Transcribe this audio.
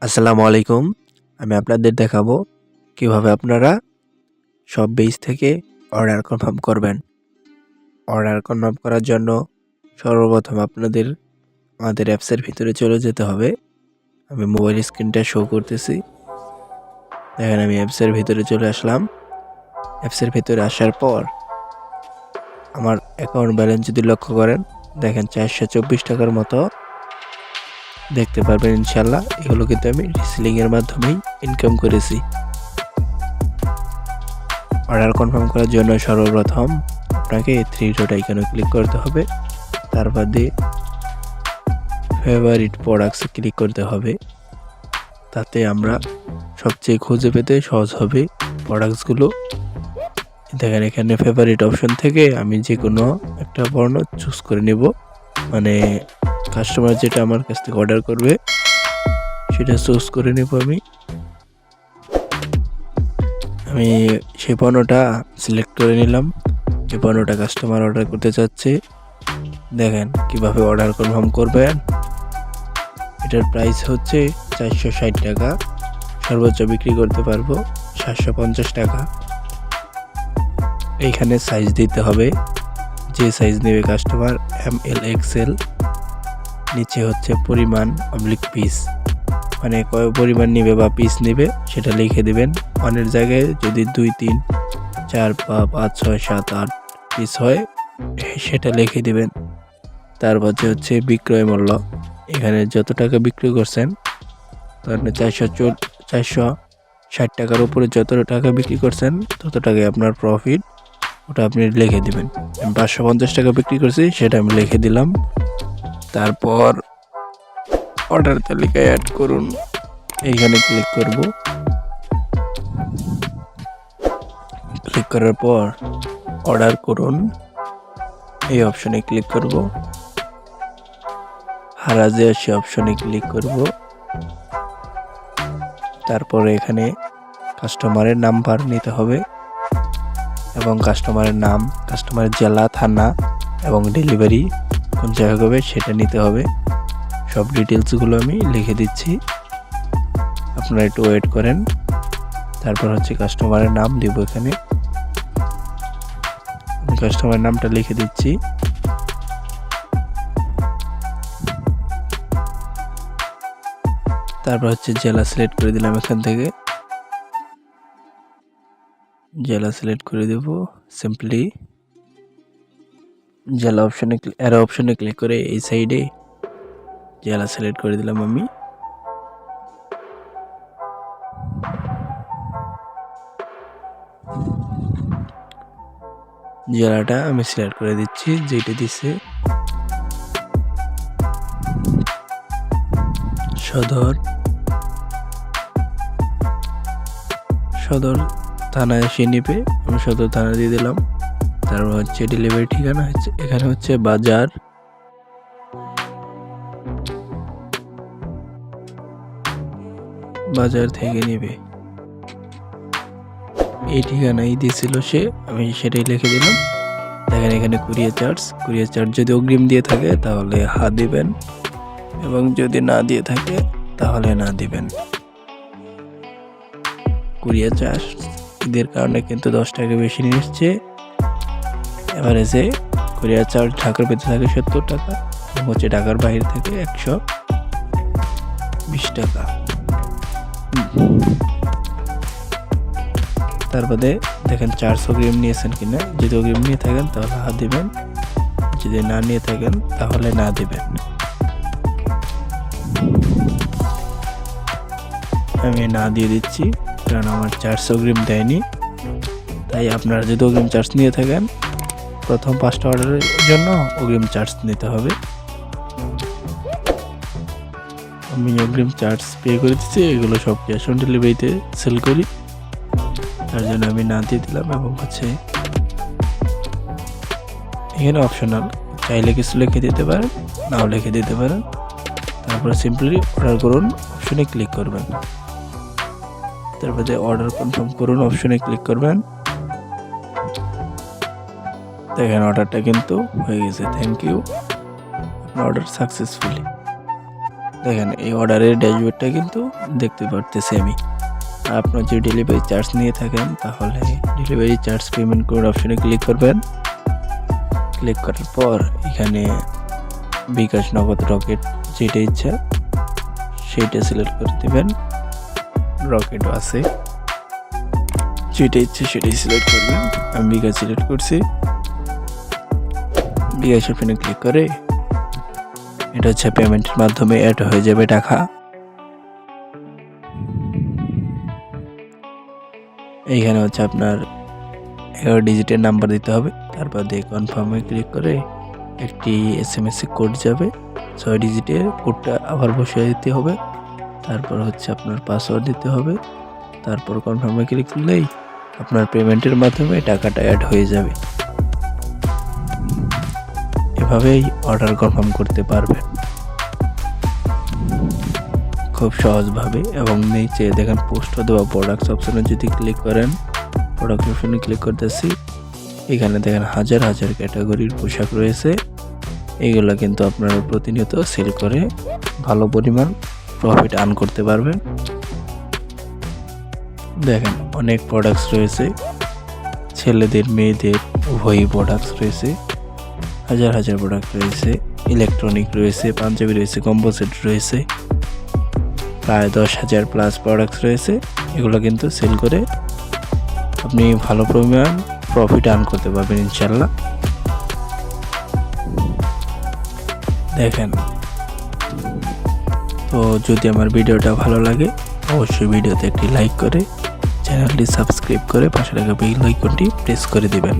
আসসালামু আলাইকুম। আমি আপনাদের দেখাবো কিভাবে আপনারা সব পেজ থেকে অর্ডার কনফার্ম করবেন। অর্ডার কনফার্ম করার জন্য সর্বপ্রথম আপনাদের আমাদের অ্যাপসের ভিতরে চলে যেতে হবে। আমি মোবাইল স্ক্রিনটা শো করতেছি। দেখেন আমি অ্যাপসের ভিতরে চলে আসলাম। অ্যাপসের ভিতরে আসার পর আমার অ্যাকাউন্ট ব্যালেন্স যদি লক্ষ্য করেন, দেখেন 424 টাকার মতো দেখতে পারবেন ইনশাআল্লাহ। এগুলো কিন্তু আমি রিসেলিং এর মাধ্যমেই ইনকাম করেছি। অর্ডার কনফার্ম করার জন্য সর্বপ্রথম আপনাকে 3 ডট আইকনে ক্লিক করতে হবে। তারপর দিয়ে ফেভারিট প্রোডাক্টসে ক্লিক করতে হবে। তাতে আমরা সবচেয়ে খুঁজে পেতে সহজ হবে প্রোডাক্টসগুলো। দেখেন এখানে ফেভারিট অপশন থেকে আমি যে কোনো একটা পণ্য চুজ করে নেব, মানে কাস্টমার যেটা আমার কাছ থেকে অর্ডার করবে সেটা চুজ করে নেব। আমি সেই পণ্যটা সিলেক্ট করে নিলাম। যে পণ্যটা কাস্টমার অর্ডার করতে চাচ্ছে, দেখেন কিভাবে অর্ডার কনফার্ম করবেন। এটার প্রাইস হচ্ছে 460 টাকা, সর্বোচ্চ বিক্রি করতে পারবো 750 টাকা। এইখানে সাইজ দিতে হবে, যে সাইজ নেবে কাস্টমার, ML XL। নিচে হচ্ছে পরিমাণ অবলিক পিস, মানে কয় পরিমাণ নেবে বা পিস নেবে সেটা লিখে দিবেন। অনেক জায়গায় যদি 2, 3, 4, 5, 6, 7, 8 পিস হয় সেটা লিখে দিবেন। তারপর হচ্ছে বিক্রয় মূল্য, এখানে যত টাকা বিক্রি করছেন, তাহলে 460 টাকার উপরে যত টাকা বিক্রি করছেন তত টাকায় আপনার প্রফিট, ওটা আপনি লিখে দিবেন। আমি 550 টাকা বিক্রি করছি, সেটা আমি লিখে দিলাম। তারপর অর্ডার তালিকায় অ্যাড করুন, এইখানে ক্লিক করব। ক্লিক করার পর অর্ডার করুন এই অপশনে ক্লিক করব। হারাজে সে অপশনে ক্লিক করব। তারপরে এখানে কাস্টমারের নাম্বার নিতে হবে এবং কাস্টমারের নাম, কাস্টমারের জেলা, থানা এবং ডেলিভারি কোন জায়গায় হবে সেটা নিতে হবে। সব ডিটেলসগুলো আমি লিখে দিচ্ছি, আপনারা একটু ওয়েট করেন। তারপর হচ্ছে কাস্টমারের নাম দিব, এখানে আমি কাস্টমারের নামটা লিখে দিচ্ছি। তারপর হচ্ছে জেলা সিলেক্ট করে দিলাম, এখান থেকে জেলা সিলেক্ট করে দেব। সিম্পলি জেলা অপশনে অ্যারো অপশনে ক্লিক করে এই সাইডে জেলা সিলেক্ট করে দিলাম। আমি জেলাটা আমি সিলেক্ট করে দিচ্ছি, যেটা দিছে সদর থানায় এসে নিবে, আমি সদর থানা দিয়ে দিলাম। তারপর হচ্ছে ডেলিভারি ঠিকানা হচ্ছে এখানে হচ্ছে বাজার থেকে নেবে, এই ঠিকানাই দিয়েছিল সে, আমি সেটাই লিখে দিলাম। দেখেন এখানে কুরিয়ার চার্জ যদি অগ্রিম দিয়ে থাকে তাহলে হ্যাঁ দিবেন, এবং যদি না দিয়ে থাকে তাহলে না দিবেন। কুরিয়ার চার্জ ঈদের কারণে কিন্তু 10 টাকা বেশি নিয়ে এসছে। এভারেজে কুরিয়ার চার্জ ঢাকার ভিতরে থাকে 70 টাকা এবং হচ্ছে ঢাকার বাইরে থেকে 120 টাকা। তারপরে দেখেন চার্জ অগ্রিম নিয়েছেন কিনা, যদি অগ্রিম নিয়ে থাকেন তাহলে হ্যাঁ দিবেন, যদি না নিয়ে থাকেন তাহলে না দিবেন। আমি না দিয়ে দিচ্ছি, কারণ আমার চার্জ অগ্রিম দেয়নি। তাই আপনারা যদি অগ্রিম চার্জ নিয়ে থাকেন, প্রথম 5টা অর্ডারের জন্য অগ্রিম চার্জ নিতে হবে। আমি অগ্রিম চার্জ পে করে দিচ্ছি, এগুলো সব ক্যাশ অন ডেলিভারিতে সেল করি, তার জন্য আমি না দিয়ে দিলাম। এবং হচ্ছে এখানে অপশনাল, চাইলে কিছু লিখে দিতে পারেন, নাও লিখে দিতে পারেন। তারপরে সিম্পলি অর্ডার করুন অপশনে ক্লিক করবেন। তারপরে অর্ডার কনফার্ম করুন অপশনে ক্লিক করবেন। দেখেন অর্ডারটা কিন্তু হয়ে গেছে। থ্যাংক ইউ, আপনার অর্ডার সাকসেসফুলি। দেখেন এই অর্ডারের ড্যাশবোর্ডটা কিন্তু দেখতে পারতেছি আমি। আপনার যদি ডেলিভারি চার্জ নিয়ে থাকেন তাহলে ডেলিভারি চার্জ পেমেন্ট করার অপশনে ক্লিক করবেন। ক্লিক করার পর এখানে বিকাশ, নগদ, রকেট যেটা ইচ্ছা সেইটা সিলেক্ট করে দেবেন। রকেটও আছে, যেটা ইচ্ছে সেটাই সিলেক্ট করবেন। আমি বিকাশ সিলেক্ট করছি। বিকাশ অপশনে ক্লিক করে এটা হচ্ছে পেমেন্টের মাধ্যমে অ্যাড হয়ে যাবে টাকা। এইখানে হচ্ছে আপনার 11 ডিজিটের নাম্বার দিতে হবে। তারপর দিয়ে কনফার্মে ক্লিক করে একটি SMS কোড যাবে, 6 ডিজিটের কোডটা আবার বসিয়ে দিতে হবে। তারপর হচ্ছে আপনার পাসওয়ার্ড দিতে হবে। তারপর কনফার্মে ক্লিক করলেই আপনার পেমেন্টের মাধ্যমে টাকাটা অ্যাড হয়ে যাবে। এভাবেই অর্ডার কনফার্ম করতে পারবেন খুব সহজভাবে। এবং নিচে দেখেন পোস্ট অথবা প্রোডাক্টস অপশনে যদি ক্লিক করেন, প্রোডাক্ট অপশনে ক্লিক করতেছি, এখানে দেখেন হাজার হাজার ক্যাটাগরির পোশাক রয়েছে। এইগুলো কিন্তু আপনারা প্রতিনিয়ত সেল করে ভালো পরিমাণ প্রফিট আর্ন করতে পারবেন। দেখেন অনেক প্রোডাক্টস রয়েছে, ছেলেদের মেয়েদের উভয়ই প্রোডাক্টস রয়েছে, হাজার হাজার প্রোডাক্ট রয়েছে। ইলেকট্রনিক রয়েছে, পাঞ্জাবি রয়েছে, কম্বো সেট রয়েছে, প্রায় 10,000 প্লাস প্রোডাক্টস রয়েছে। এগুলো কিন্তু সেল করে আপনি ভালো পরিমাণ প্রফিট আর্ন করতে পারবেন ইনশাল্লাহ। দেখেন, তো যদি আমার ভিডিওটা ভালো লাগে অবশ্যই ভিডিওতে একটি লাইক করে চ্যানেলটি সাবস্ক্রাইব করে পাশে থাকা বেল আইকনটি প্রেস করে দিবেন।